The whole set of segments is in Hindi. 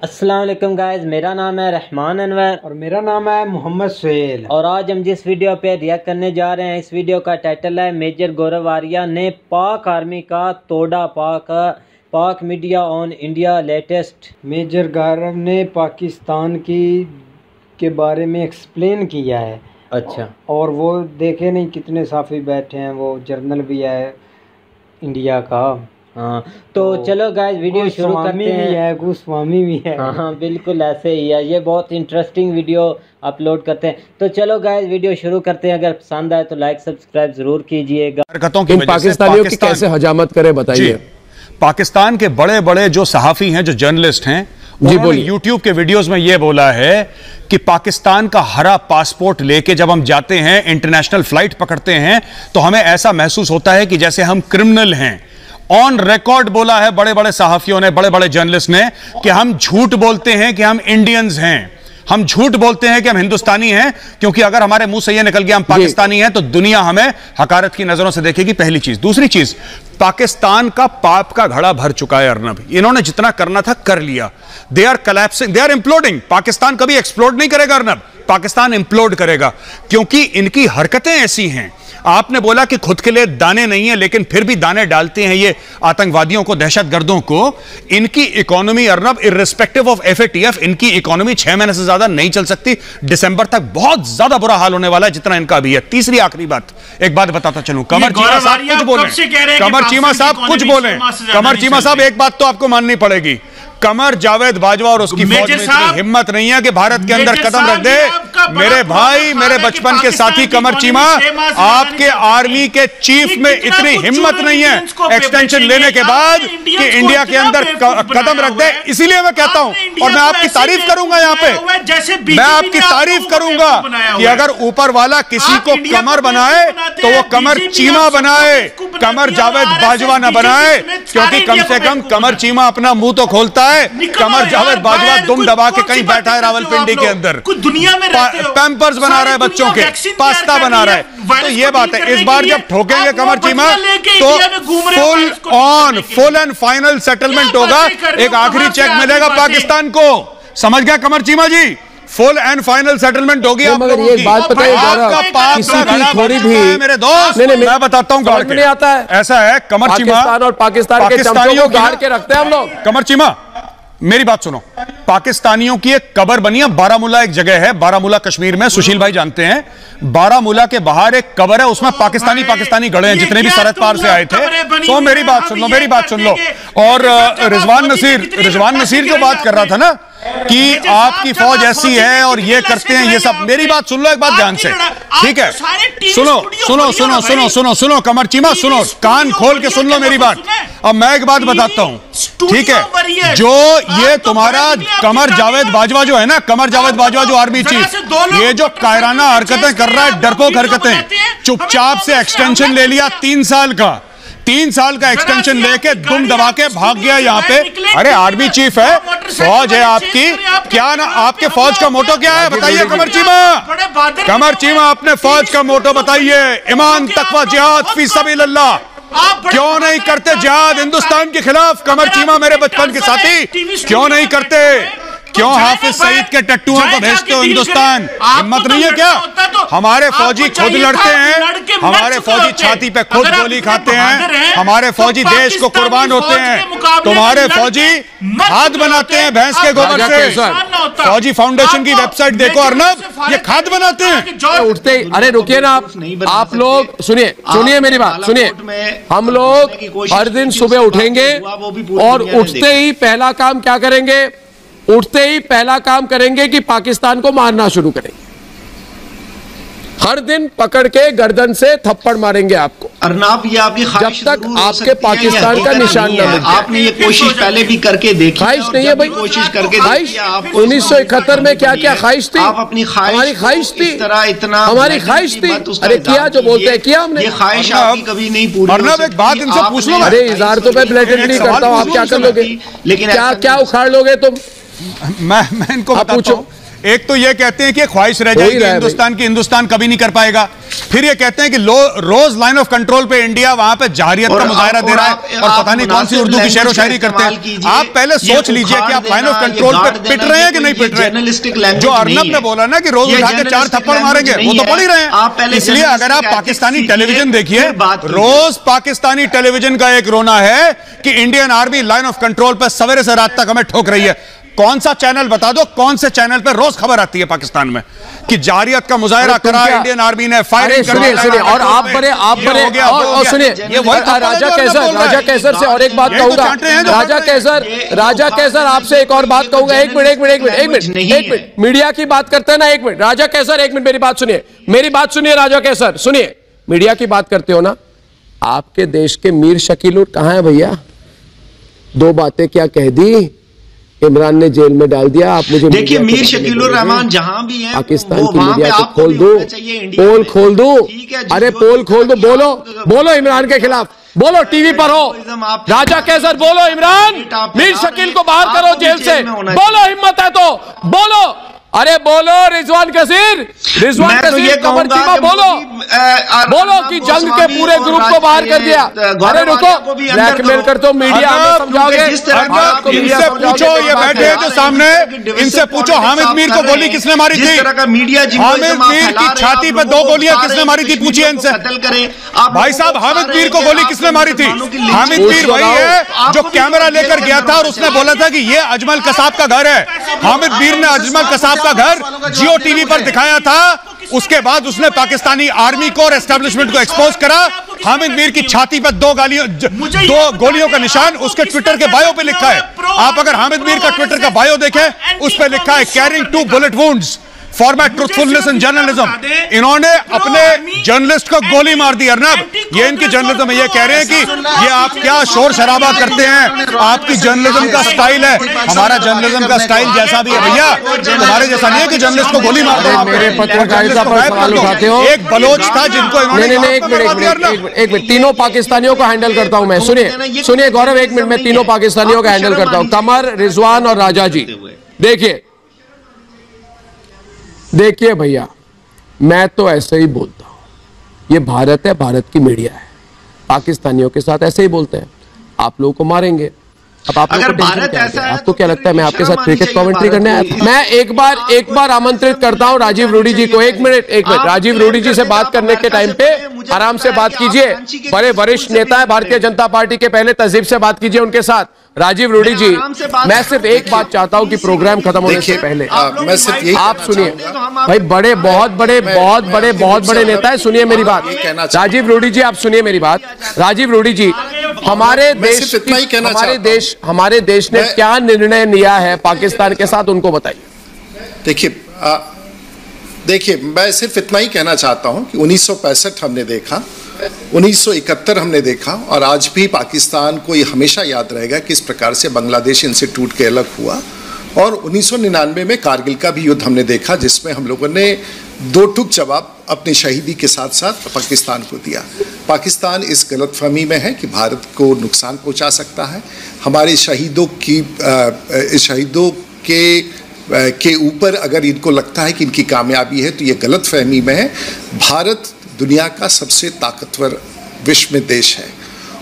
अस्सलाम वालेकुम गाइस, मेरा नाम है रहमान अनवर और मेरा नाम है मोहम्मद सुहेल। और आज हम जिस वीडियो पे रिएक्ट करने जा रहे हैं, इस वीडियो का टाइटल है मेजर गौरव आर्या ने पाक आर्मी का तोड़ा Pak media on India latest. Major Gaurav ने पाकिस्तान के बारे में एक्सप्लेन किया है। अच्छा। और वो देखे नहीं कितने साफी बैठे हैं, वो जर्नल भी है इंडिया का। हाँ, तो चलो गाइस वीडियो शुरू करते हैं। गोस्वामी भी है। हाँ बिल्कुल ऐसे ही है, ये बहुत इंटरेस्टिंग वीडियो अपलोड करते हैं। तो चलो गाइस वीडियो शुरू करते हैं। अगर पसंद आए तो लाइक सब्सक्राइब जरूर कीजिएगा। इन पाकिस्तानियों की कैसे हजामत करे बताइए। पाकिस्तान के बड़े बड़े जो सहाफी हैं, जो जर्नलिस्ट हैं, उन्होंने यूट्यूब के वीडियोस में यह बोला है कि पाकिस्तान का हरा पासपोर्ट लेके जब हम जाते हैं, इंटरनेशनल फ्लाइट पकड़ते हैं, तो हमें ऐसा महसूस होता है कि जैसे हम क्रिमिनल हैं। ऑन रिकॉर्ड बोला है बड़े बड़े सहाफियों ने, बड़े बड़े जर्नलिस्ट ने, कि हम झूठ बोलते हैं कि हम इंडियंस हैं, हम झूठ बोलते हैं कि हम हिंदुस्तानी हैं, क्योंकि अगर हमारे मुंह से यह निकल गया हम पाकिस्तानी हैं तो दुनिया हमें हकारत की नजरों से देखेगी। पहली चीज। दूसरी चीज, पाकिस्तान का पाप का घड़ा भर चुका है अर्नब। इन्होंने जितना करना था कर लिया। They are collapsing, they are imploding. Pakistan कभी एक्सप्लोड नहीं करेगा अर्नब, पाकिस्तान इम्प्लोड करेगा, क्योंकि इनकी हरकतें ऐसी हैं। आपने बोला कि खुद के लिए दाने नहीं है, लेकिन फिर भी दाने डालते हैं ये आतंकवादियों को, दहशतगर्दों को। इनकी economy Arnab, irrespective of FATF, इनकी इकोनॉमी 6 महीने से ज्यादा नहीं चल सकती। दिसंबर तक बहुत ज्यादा बुरा हाल होने वाला है जितना इनका अभी है। तीसरी आखिरी बात, एक बात बताता चलूं, कमर चीमा साहब कुछ बोले, कमर चीमा साहब कुछ बोले, कमर चीमा साहब एक बात तो आपको माननी पड़ेगी, कमर जावेद बाजवा और उसकी फौज में इतनी हिम्मत नहीं है कि भारत के अंदर कदम रख दे। मेरे भाई, मेरे बचपन के साथी कमर चीमा, आपके आर्मी के चीफ में इतनी हिम्मत नहीं है एक्सटेंशन लेने के बाद कि इंडिया के अंदर कदम रख दे। इसीलिए मैं कहता हूं, और मैं आपकी तारीफ करूंगा यहां पे, मैं आपकी तारीफ करूंगा कि अगर ऊपर वाला किसी को कमर बनाए तो वो कमर चीमा बनाए, कमर जावेद बाजवा ना बनाए, क्योंकि कम से कम कमर चीमा अपना मुंह तो खोलता है, कमर जावेद बाजवा दुम दबा के कहीं बैठा है रावलपिंडी के अंदर, दुनिया में पैम्पर्स बना रहा है बच्चों के, पास्ता बना रहा है। तो ये बात है, इस बार जब ठोकेंगे कमर चीमा तो फुल एंड फाइनल सेटलमेंट होगा। एक आखिरी चेक मिलेगा पाकिस्तान को, समझ गया कमर चीमा जी? फुल एंड फाइनल सेटलमेंट होगी। मगर ये बात पता है, किसी की थोड़ी भी मेरे दोस्त, मैं बताता हूँ, नहीं आता है। ऐसा है कमर चीमा, और पाकिस्तान के चमचों को गाड़ के रखते हैं हम लोग। कमर चीमा मेरी बात सुनो, पाकिस्तानियों की एक कब्र बनी है, बारामूला एक जगह है, बारामूला कश्मीर में, सुशील भाई जानते हैं। बारामूला के बाहर एक कब्र है, उसमें पाकिस्तानी गड़े हैं जितने भी सरहद पार से आए थे। तो मेरी बात सुन लो, मेरी बात सुन लो। और रिजवान नसीर जो बात कर रहा था ना कि आपकी फौज ऐसी है और ये करते हैं ये सब, मेरी बात सुन लो एक बात ध्यान से, ठीक है? सुनो सुनो सुनो सुनो सुनो सुनो कमर चीमा, सुनो, कान खोल के सुन लो मेरी बात। अब मैं एक बात बताता हूं, ठीक है? जो ये तुम्हारा कमर जावेद बाजवा जो है ना, कमर जावेद बाजवा जो आर्मी चीफ, ये जो कायराना हरकतें कर रहा है, डरपोक हरकतें, चुपचाप से एक्सटेंशन ले लिया 3 साल का, 3 साल का एक्सटेंशन लेके दुम दबा के भाग गया यहाँ पे। अरे आर्मी चीफ है, फौज है आपकी, क्या ना आपके फौज का मोटो क्या है बताइए कमर चीमा? कमर चीमा अपने फौज का मोटो बताइए। ईमान, तकवा, जिहाद फी सबीलिल्लाह। क्यों नहीं करते जिहाद हिंदुस्तान के खिलाफ? कमर चीमा मेरे बचपन के साथी, क्यों नहीं करते? क्यों हाफिज सईद के टट्टुओं को भेजते हो हिंदुस्तान? हिम्मत नहीं है क्या? हमारे फौजी खुद लड़ते हैं, हमारे फौजी छाती पे खुद गोली खाते हैं, हमारे फौजी देश को कुर्बान होते हैं। तुम्हारे फौजी खाद बनाते हैं भैंस के गोबर से। फौजी फाउंडेशन की वेबसाइट देखो अर्नब, ये खाद बनाते हैं। उठते, अरे रुकिए ना आप लोग, सुनिए मेरी बात सुनिए। हम लोग हर दिन सुबह उठेंगे और उठते ही पहला काम क्या करेंगे? उठते ही पहला काम करेंगे कि पाकिस्तान को मारना शुरू करेंगे। हर दिन पकड़ के गर्दन से थप्पड़ मारेंगे आपको। अर्नब, ये आपकी ख्वाहिश जब तक आपके पाकिस्तान का निशान न मिले। आपने ये कोशिश पहले भी करके देखी। ख्वाहिश नहीं है भाई, कोशिश करके ख्वाहिश 1971 में क्या क्या ख्वाहिश थी? आप अपनी हमारी ख्वाहिश थी, इतना हमारी ख्वाहिश थी। अरे किया जो बोलते हैं किया हमने। ये ख्वाहिश आपकी कभी नहीं पूरी। अर्नब एक बात इनसे पूछ लो। अरे इजहार तो मैं ब्लेटेंटली करता हूँ, आप क्या कर लोगे? लेकिन क्या उखाड़ लोगे तुम? मैं इनको बताता हूं, एक तो ये कहते हैं कि ख्वाहिश रह जाएगी हिंदुस्तान की, हिंदुस्तान कभी नहीं कर पाएगा। फिर ये कहते हैं कि रोज लाइन ऑफ कंट्रोल पे इंडिया वहां पे जाहिरियत का मुजाहरा दे रहा है और पता नहीं कौन सी उर्दू की शेरो शायरी करते हैं। आप पहले सोच लीजिए कि आप लाइन ऑफ कंट्रोल पे पिट रहे हैं कि नहीं पिट रहे। जो अर्नब ने बोला ना कि रोज उठा के 4 थप्पड़ मारेंगे, वो तो पढ़ ही रहे हैं। इसलिए अगर आप पाकिस्तानी टेलीविजन देखिए, रोज पाकिस्तानी टेलीविजन का एक रोना है कि Indian army line of control पर सवेरे से रात तक हमें ठोक रही है। कौन सा चैनल बता दो, कौन से चैनल पे रोज खबर आती है पाकिस्तान में कि जारियत का मुजाहरा करा इंडियन आर्मी ने, फायरिंग सुनिए और आप बड़े और सुनिए राजा कैसर से और एक बात कहूंगा, राजा कैसर आपसे एक और बात कहूंगा। एक मिनट मीडिया की बात करते हैं ना, एक मिनट राजा कैसर, एक मिनट मेरी बात सुनिए राजा कैसर, सुनिए। मीडिया की बात करते हो ना, आपके देश के मीर शकील कहां है भैया? 2 बातें क्या कह दी, इमरान ने जेल में डाल दिया। आप मुझे देखिए, मीर शकीलुर रहमान जहां भी हैं, पाकिस्तान की मीडिया को खोल दो, पोल खोल दो, अरे पोल खोल दो, बोलो इमरान के खिलाफ, बोलो टीवी पर हो। राजा कैसर बोलो, इमरान मीर शकील को बाहर करो जेल से, बोलो हिम्मत है तो बोलो, अरे बोलो रिजवान कसीर कमर चीमा, बोलो कि जंग के पूरे ग्रुप को बाहर कर दिया। अरे रुको, ब्लैकमेल कर तो मीडिया हमें समझाओगे? इनसे पूछो, ये बैठे हैं जो सामने, इनसे पूछो हामिद मीर को गोली किसने मारी थी? हामिद मीर की छाती पर 2 गोलियां किसने मारी थी? पूछिए इनसे। भाई साहब, हामिद मीर को गोली किसने मारी थी? हामिद मीर वही है जो कैमरा लेकर गया था और उसने बोला था कि ये अजमल कसाब का घर है। हामिद मीर ने अजमल कसाब का घर जियो टीवी पर दिखाया था। उसके बाद उसने पाकिस्तानी आर्मी को और एस्टेब्लिशमेंट को एक्सपोज करा। हामिद मीर की छाती पर 2 गोलियों का निशान उसके ट्विटर के बायो पे लिखा है। आप अगर हामिद मीर का ट्विटर का बायो देखें, उस पर लिखा है carrying 2 bullet wounds for my truthfulness in journalism. इन्होंने अपने जर्नलिस्ट को गोली मार दी। अर्नब, ये इनकी जर्नलिज्म है। ये कह रहे हैं कि ये आप क्या शोर शराबा करते हैं, आपकी जर्नलिज्म का स्टाइल है। हमारा जर्नलिज्म का स्टाइल जैसा भी है भैया, तुम्हारे जैसा नहीं है कि जर्नलिस्ट को गोली मार दो। मेरे पत्रकारिता पर सवाल उठाते हो। एक बलोच था जिनको एक मिनट तीनों पाकिस्तानियों को हैंडल करता हूं मैं। सुनिए गौरव, एक मिनट में तीनों पाकिस्तानियों को हैंडल करता हूं, कमर, रिजवान और राजा जी। देखिए भैया, मैं तो ऐसे ही बोलता हूं, ये भारत है, भारत की मीडिया है, पाकिस्तानियों के साथ ऐसे ही बोलते हैं, आप लोगों को मारेंगे। अब आप लोगों को टेंशन क्या है? आपको क्या लगता है मैं आपके साथ क्रिकेट कमेंट्री करने आया था? मैं एक बार आमंत्रित करता हूं राजीव रूडी जी को। एक मिनट राजीव रूडी जी से बात करने के टाइम पे आराम से बात कीजिए। बड़े वरिष्ठ नेता है भारतीय जनता पार्टी के, पहले तहजीब से बात कीजिए उनके साथ। राजीव रूडी जी, मैं सिर्फ एक बात चाहता हूं कि प्रोग्राम खत्म होने से पहले मैं सिर्फ यही आप सुनिए भाई, बहुत बड़े नेता है, सुनिए मेरी बात। राजीव रूडी जी, आप सुनिए मेरी बात। राजीव रूडी जी, हमारे देश ने क्या निर्णय लिया है पाकिस्तान के साथ, उनको बताइए। देखिए मैं सिर्फ इतना ही कहना चाहता हूं कि 1965 हमने देखा, 1971 हमने देखा, और आज भी पाकिस्तान को ये हमेशा याद रहेगा कि इस प्रकार से बांग्लादेश इनसे टूट के अलग हुआ। और 1999 में कारगिल का भी युद्ध हमने देखा, जिसमें हम लोगों ने 2 टूक जवाब अपनी शहीदी के साथ साथ पाकिस्तान को दिया। पाकिस्तान इस गलतफहमी में है कि भारत को नुकसान पहुंचा सकता है। हमारे शहीदों के ऊपर अगर इनको लगता है कि इनकी कामयाबी है, तो ये गलतफहमी में है। भारत दुनिया का सबसे ताकतवर विश्व में देश है,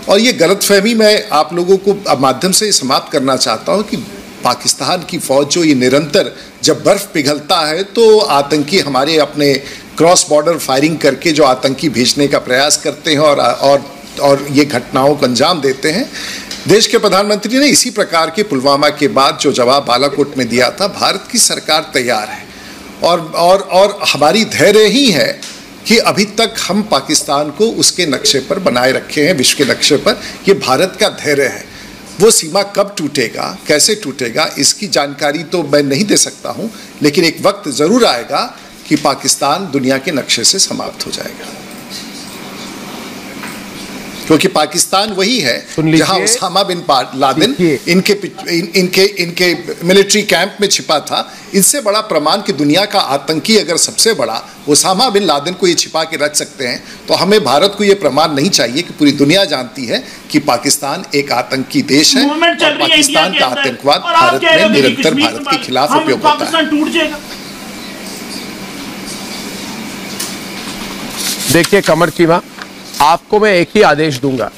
और ये गलतफहमी मैं आप लोगों को माध्यम से समाप्त करना चाहता हूँ कि पाकिस्तान की फौज जो ये निरंतर, जब बर्फ पिघलता है तो आतंकी हमारे अपने क्रॉस बॉर्डर फायरिंग करके जो आतंकी भेजने का प्रयास करते हैं और ये घटनाओं को अंजाम देते हैं। देश के प्रधानमंत्री ने इसी प्रकार के पुलवामा के बाद जो जवाब बालाकोट में दिया था, भारत की सरकार तैयार है, और हमारी धैर्य ही है कि अभी तक हम पाकिस्तान को उसके नक्शे पर बनाए रखे हैं, विश्व के नक्शे पर। ये भारत का धैर्य है। वो सीमा कब टूटेगा, कैसे टूटेगा, इसकी जानकारी तो मैं नहीं दे सकता हूं, लेकिन एक वक्त जरूर आएगा कि पाकिस्तान दुनिया के नक्शे से समाप्त हो जाएगा, क्योंकि पाकिस्तान वही है जहां उसामा बिन लादेन इनके मिलिट्री कैंप में छिपा था। इससे बड़ा प्रमाण कि दुनिया का आतंकी अगर सबसे बड़ा उसामा बिन लादेन को ये छिपा के रख सकते हैं, तो हमें भारत को ये प्रमाण नहीं चाहिए कि पूरी दुनिया जानती है कि पाकिस्तान एक आतंकी देश है, और पाकिस्तान का आतंकवाद भारत में निरंतर भारत के खिलाफ उपयोग होता है। देखिए कमर कीमा, आपको मैं एक ही आदेश दूंगा,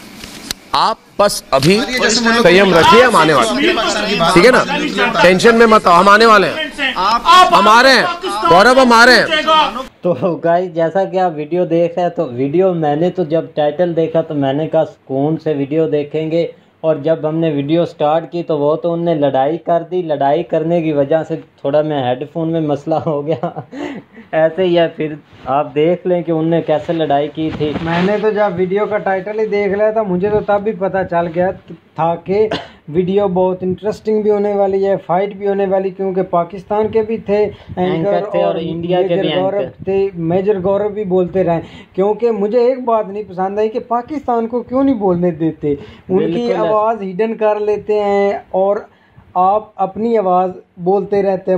आप बस अभी संयम रखिए, हम आने वाले, ठीक है ना, टेंशन में मत, हम आने वाले हैं, हम आ रहे हैं गौरव, हम आ रहे हैं। तो गाइस जैसा कि आप वीडियो देख रहे हैं, तो वीडियो मैंने तो जब टाइटल देखा तो मैंने कहा सुकून से वीडियो देखेंगे, और जब हमने वीडियो स्टार्ट की तो वो तो उनने लड़ाई कर दी, लड़ाई करने की वजह से थोड़ा मैं हेडफोन में मसला हो गया ऐसे ही है। फिर आप देख लें कि उनने कैसे लड़ाई की थी। मैंने तो जब वीडियो का टाइटल ही देख लिया था, मुझे तो तब भी पता चल गया था कि वीडियो बहुत इंटरेस्टिंग भी होने वाली है, फाइट भी होने वाली, क्योंकि पाकिस्तान के भी थे एंकर थे और इंडिया के भी गौरव थे, मेजर गौरव भी बोलते रहे। क्योंकि मुझे एक बात नहीं पसंद आई कि पाकिस्तान को क्यों नहीं बोलने देते, उनकी आवाज़ हिडन कर लेते हैं और आप अपनी आवाज़ बोलते रहते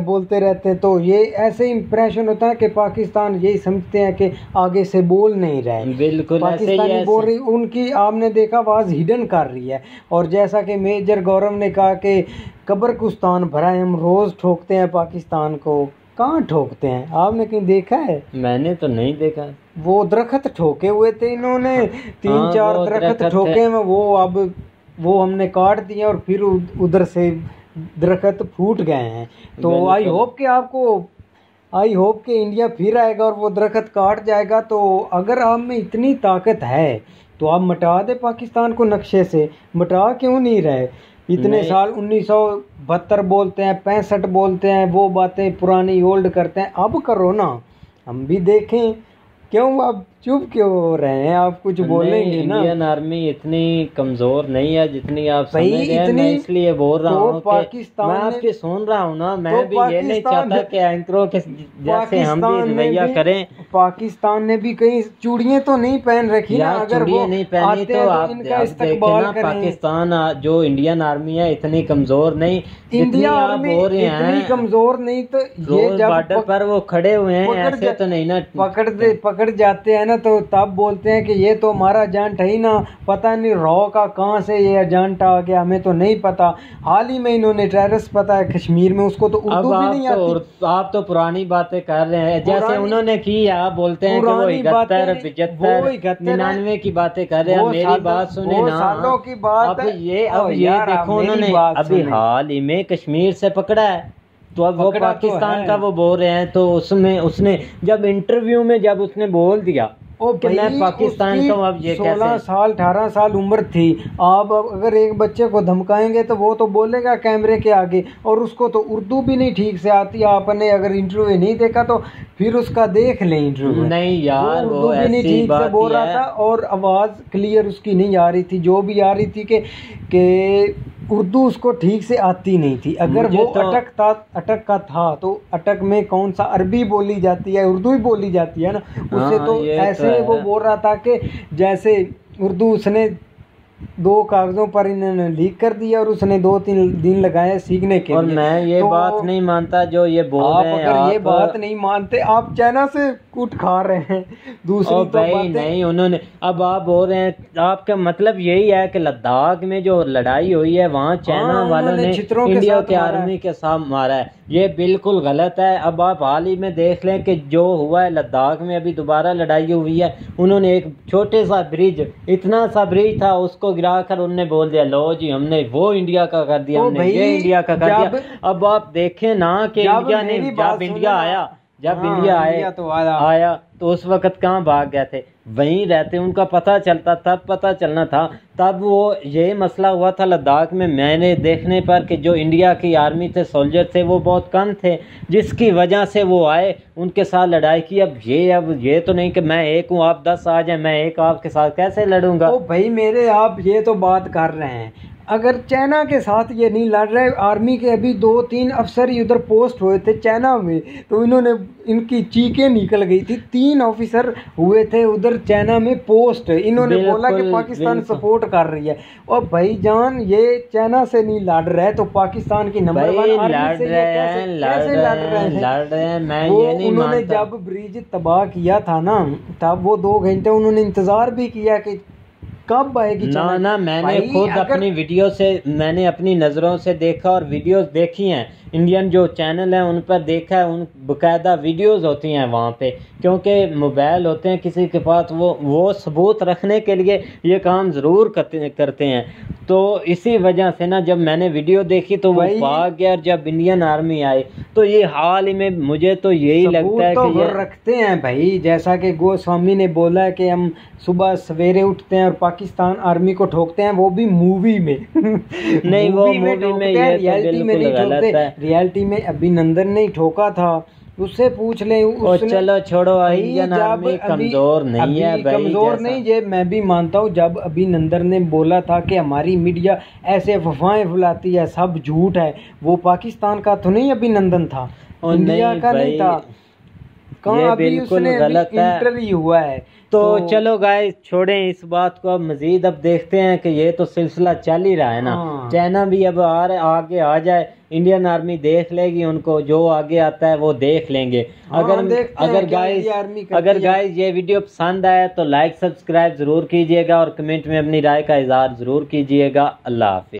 हैं, तो ये ऐसे इंप्रेशन होता है कि पाकिस्तान यही समझते हैं कि आगे से बोल नहीं रहे। बिल्कुल पाकिस्तानी बोल रही, उनकी आपने देखा आवाज़ हिडन कर रही है। और जैसा कि मेजर गौरव ने कहा कि कब्रकुस्तान भरा है, हम रोज़ ठोकते हैं पाकिस्तान को। कहाँ ठोकते हैं, आपने कहीं देखा है? मैंने तो नहीं देखा। वो दरख्त ठोके हुए थे इन्होंने, 3-4 दरख्त ठोके हैं, वो अब वो हमने काट दिए और फिर उधर से दरख्त फूट गए हैं। तो आई होप कि इंडिया फिर आएगा और वो दरख्त काट जाएगा। तो अगर आप में इतनी ताकत है तो आप मिटा दे पाकिस्तान को नक्शे से, मिटा क्यों नहीं रहे? इतने साल 1972 बोलते हैं, 65 बोलते हैं, वो बातें पुरानी ओल्ड करते हैं, अब करो ना, हम भी देखें। क्यों आप चुप क्यों हो रहे हैं? आप कुछ बोलेंगे ना। इंडियन आर्मी इतनी कमजोर नहीं है जितनी आप समझ रहे हैं। मैं इसलिए बोल रहा हूँ कि मैं आपकी सुन रहा हूँ ना, मैं भी ये नहीं चाहता कि एंकरों के जैसे हम भी रवैया करें। पाकिस्तान ने भी कहीं चूड़ियां तो नहीं पहन रखी ना, अगर वो नहीं पहनी तो आप देखें ना, पाकिस्तान जो इंडियन आर्मी है इतनी कमजोर नहीं, इंडिया आर्मी इतनी कमजोर नहीं। तो ये जब बॉर्डर पर वो खड़े हुए हैं, ऐसे तो नहीं ना, पकड़ जाते हैं ना, तो तब बोलते हैं कि ये तो हमारा एजेंट है ही ना, पता नहीं रॉ का कहाँ से ये एजेंट आ गया, हमें तो नहीं पता। हाल ही में इन्होंने टेररिस्ट पता है कश्मीर में, उसको तो उर्दू भी नहीं आती। आप तो पुरानी बातें कर रहे हैं, जैसे उन्होंने की, आप बोलते हैं कि वो 71, 75, 99 की बातें कर रहे हैं। मेरी बात सुने ना, सालों की बात। अब ये देखो, उन्होंने अभी हाल ही में कश्मीर से पकड़ा है, तो अब वो पाकिस्तान का वो बोल रहे हैं। तो उसमें उसने जब इंटरव्यू में जब उसने बोल दिया कि मैं पाकिस्तान का, अब ये 16 साल 18 साल उम्र थी। आप अगर एक बच्चे को धमकाएंगे तो वो तो बोलेगा कैमरे के आगे, और उसको तो उर्दू भी नहीं ठीक से आती। आपने अगर इंटरव्यू नहीं देखा तो फिर उसका देख लें इंटरव्यू। नहीं यार, वो उर्दू भी नहीं ठीक से बोल रहा था और आवाज़ क्लियर उसकी नहीं आ रही थी, जो भी आ रही थी कि उर्दू उसको ठीक से आती नहीं थी। अगर वो अटक का था तो अटक में कौन सा अरबी बोली जाती है, उर्दू ही बोली जाती है ना, उससे तो ऐसे वो बोल रहा था कि जैसे उर्दू उसने 2 कागजों पर इन्होंने लीक कर दिया और उसने 2-3 दिन लगाए सीखने के लिए। और मैं ये बात नहीं मानता जो ये बोल रहे हैं। अगर ये बात नहीं मानते, आप चाइना से कूट खा रहे हैं। दूसरी तो भाई नहीं, उन्होंने अब आप बोल रहे हैं, आपका मतलब यही है कि लद्दाख में जो लड़ाई हुई है वहाँ चाइना वालों ने इंडिया के आर्मी के साथ मारा है, ये बिल्कुल गलत है। अब आप हाल ही में देख लें कि जो हुआ है लद्दाख में, अभी दोबारा लड़ाई हुई है, उन्होंने एक छोटे सा ब्रिज, इतना सा ब्रिज था, उसको गिराकर उन्होंने बोल दिया लो जी हमने वो इंडिया का कर दिया, हमने ये इंडिया का कर दिया। अब आप देखें ना कि इंडिया ने, जब इंडिया आया तो उस वक्त कहाँ भाग गए थे, वहीं रहते, उनका पता चलता, तब पता चलना था, तब वो ये मसला हुआ था लद्दाख में। मैंने देखने पर कि जो इंडिया की आर्मी थे, सोल्जर थे, वो बहुत कम थे, जिसकी वजह से वो आए, उनके साथ लड़ाई की। अब ये तो नहीं कि मैं एक हूँ आप 10 आ जाए, मैं एक आपके साथ कैसे लड़ूंगा? ओ भाई मेरे, आप ये तो बात कर रहे हैं, अगर चाइना के साथ ये नहीं लड़ रहे, आर्मी के अभी 2-3 अफसर ही उधर पोस्ट हुए थे चाइना में, तो इन्होंने, इनकी चीखें निकल गई थी। 3 ऑफिसर हुए थे उधर चाइना में पोस्ट, इन्होंने बोला कि पाकिस्तान सपोर्ट कर रही है। और भाईजान ये चाइना से नहीं लड़ रहे तो पाकिस्तान की नंबर 1 आर्मी से कैसे लड़ रहे हैं? मैं ये नहीं मानता। उन्होंने जब ब्रिज तबाह किया था ना, तब वो 2 घंटे उन्होंने इंतजार भी किया कि कब आएगी ना। मैंने खुद अपनी वीडियो से, मैंने अपनी नज़रों से देखा और वीडियोस देखी हैं इंडियन जो चैनल हैं उन पर देखा है, उन बाकायदा वीडियोस होती हैं वहाँ पे, क्योंकि मोबाइल होते हैं किसी के पास, वो सबूत रखने के लिए ये काम ज़रूर करते हैं। तो इसी वजह से ना जब मैंने वीडियो देखी तो वो भाग गया, और जब इंडियन आर्मी आई तो ये हाल ही में मुझे तो यही लगता है तो कि ये रखते हैं भाई, जैसा कि गोस्वामी ने बोला है कि हम सुबह सवेरे उठते हैं और पाकिस्तान आर्मी को ठोकते हैं, वो भी मूवी में नहीं, वो मूवी में ये रियलिटी में नहीं ठोकते। रियलिटी में अभिनंदन नहीं ठोका था, उससे पूछ ले। चलो छोड़ो, इंडियन आर्मी कमजोर नहीं है भाई, कमजोर नहीं, ये मैं भी मानता हूँ। जब अभिनंदन ने बोला था कि हमारी मीडिया ऐसे अफवाहें फैलाती है, सब झूठ है, वो पाकिस्तान का तो नहीं अभिनंदन था, इंडिया का नहीं था। ये बिल्कुल गलत है, इंटरव्यू हुआ है। तो चलो गाइस छोड़ें इस बात को, अब मजीद अब देखते हैं कि ये तो सिलसिला चल ही रहा है ना। चाइना भी अब आगे आ जाए, इंडियन आर्मी देख लेगी उनको, जो आगे आता है वो देख लेंगे। अगर गाइस ये वीडियो पसंद आया तो लाइक सब्सक्राइब जरूर कीजिएगा और कमेंट में अपनी राय का इजहार जरूर कीजिएगा। अल्लाह हाफिज़।